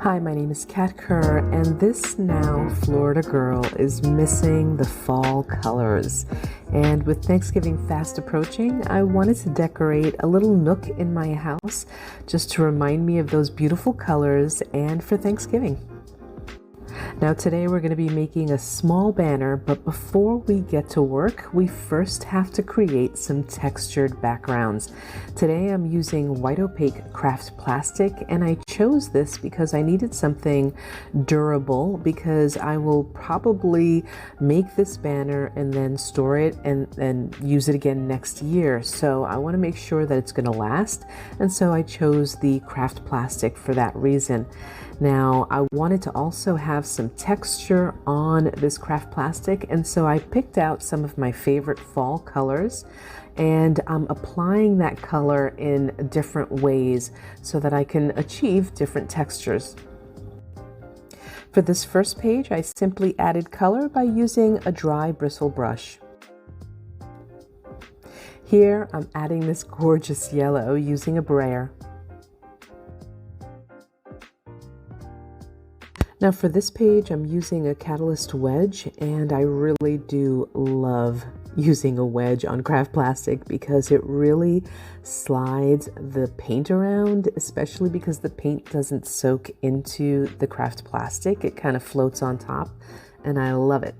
Hi, my name is Kerr, and this now Florida girl is missing the fall colors. And with Thanksgiving fast approaching, I wanted to decorate a little nook in my house just to remind me of those beautiful colors and for Thanksgiving. Now today we're going to be making a small banner, but before we get to work, we first have to create some textured backgrounds. Today I'm using white opaque craft plastic, and I chose this because I needed something durable, because I will probably make this banner and then store it and use it again next year. So I want to make sure that it's going to last, and so I chose the craft plastic for that reason. Now, I wanted to also have some texture on this craft plastic, and so I picked out some of my favorite fall colors, and I'm applying that color in different ways so that I can achieve different textures. For this first page, I simply added color by using a dry bristle brush. Here, I'm adding this gorgeous yellow using a brayer. Now for this page, I'm using a catalyst wedge, and I really do love using a wedge on craft plastic because it really slides the paint around, especially because the paint doesn't soak into the craft plastic. It kind of floats on top, and I love it.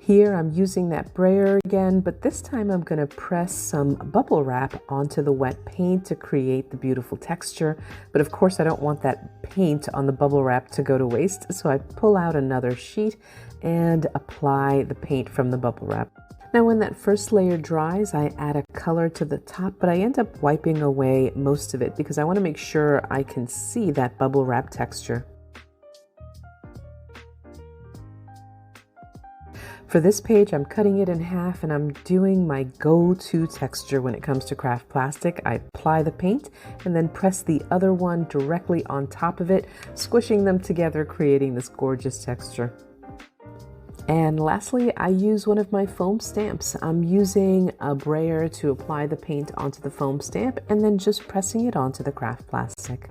Here I'm using that brayer again, but this time I'm going to press some bubble wrap onto the wet paint to create the beautiful texture. But of course I don't want that paint on the bubble wrap to go to waste, so I pull out another sheet and apply the paint from the bubble wrap. Now when that first layer dries, I add a color to the top, but I end up wiping away most of it because I want to make sure I can see that bubble wrap texture. For this page, I'm cutting it in half, and I'm doing my go-to texture when it comes to craft plastic. I apply the paint and then press the other one directly on top of it, squishing them together, creating this gorgeous texture. And lastly, I use one of my foam stamps. I'm using a brayer to apply the paint onto the foam stamp and then just pressing it onto the craft plastic.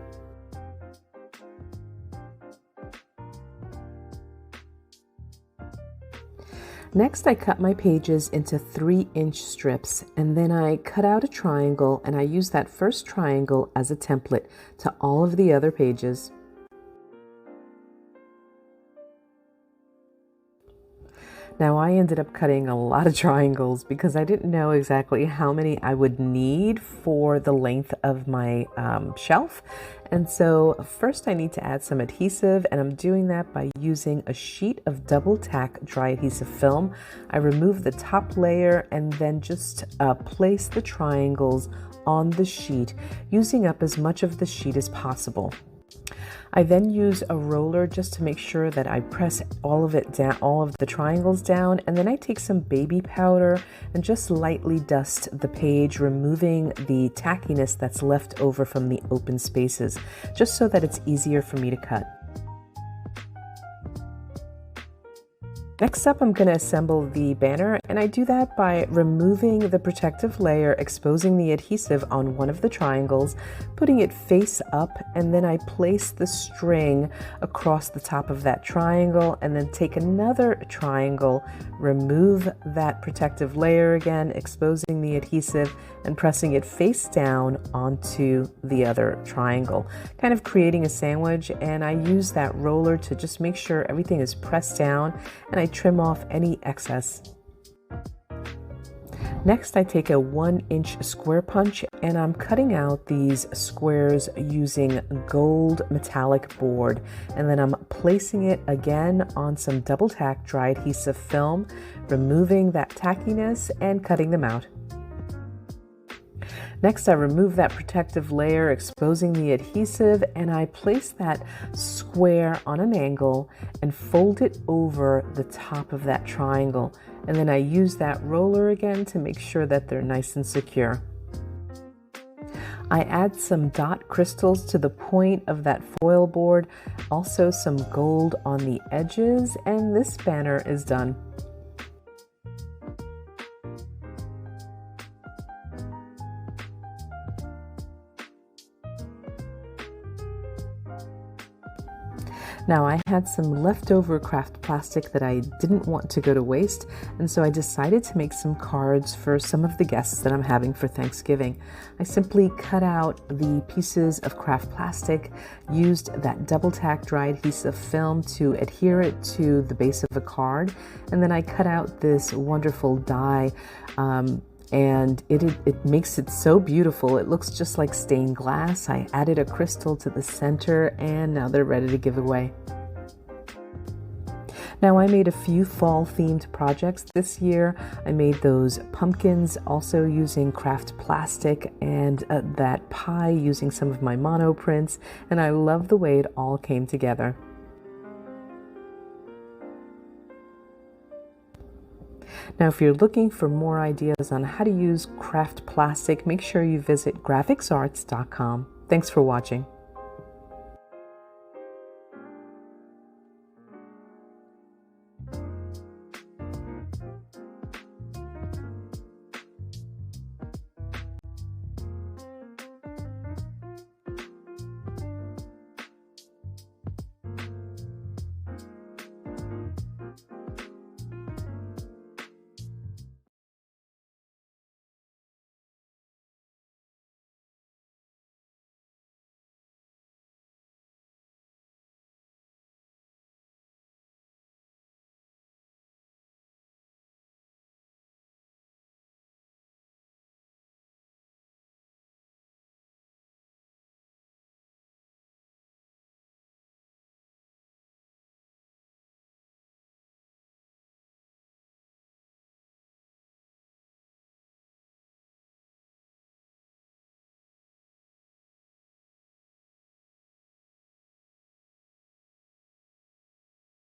Next, I cut my pages into 3-inch strips, and then I cut out a triangle, and I use that first triangle as a template to all of the other pages. Now I ended up cutting a lot of triangles because I didn't know exactly how many I would need for the length of my shelf. And so first I need to add some adhesive, and I'm doing that by using a sheet of double tack dry adhesive film. I remove the top layer and then just place the triangles on the sheet, using up as much of the sheet as possible. I then use a roller just to make sure that I press all of it down, all of the triangles down, and then I take some baby powder and just lightly dust the page, removing the tackiness that's left over from the open spaces, just so that it's easier for me to cut. Next up, I'm going to assemble the banner, and I do that by removing the protective layer, exposing the adhesive on one of the triangles, putting it face up, and then I place the string across the top of that triangle, and then take another triangle, remove that protective layer again, exposing the adhesive, and pressing it face down onto the other triangle, kind of creating a sandwich. And I use that roller to just make sure everything is pressed down, and I trim off any excess. Next, I take a 1-inch square punch, and I'm cutting out these squares using gold metallic board, and then I'm placing it again on some double tack dry adhesive film, removing that tackiness and cutting them out. Next, I remove that protective layer, exposing the adhesive, and I place that square on an angle and fold it over the top of that triangle. And then I use that roller again to make sure that they're nice and secure. I add some dot crystals to the point of that foil board, also some gold on the edges, and this banner is done. Now, I had some leftover craft plastic that I didn't want to go to waste, and so I decided to make some cards for some of the guests that I'm having for Thanksgiving. I simply cut out the pieces of craft plastic, used that double tack dry adhesive film to adhere it to the base of a card, and then I cut out this wonderful die, and it makes it so beautiful. It looks just like stained glass. I added a crystal to the center, and now they're ready to give away. Now, I made a few fall-themed projects this year. I made those pumpkins also using craft plastic, and that pie using some of my mono prints, and I love the way it all came together. Now, if you're looking for more ideas on how to use craft plastic, make sure you visit grafixarts.com. Thanks for watching.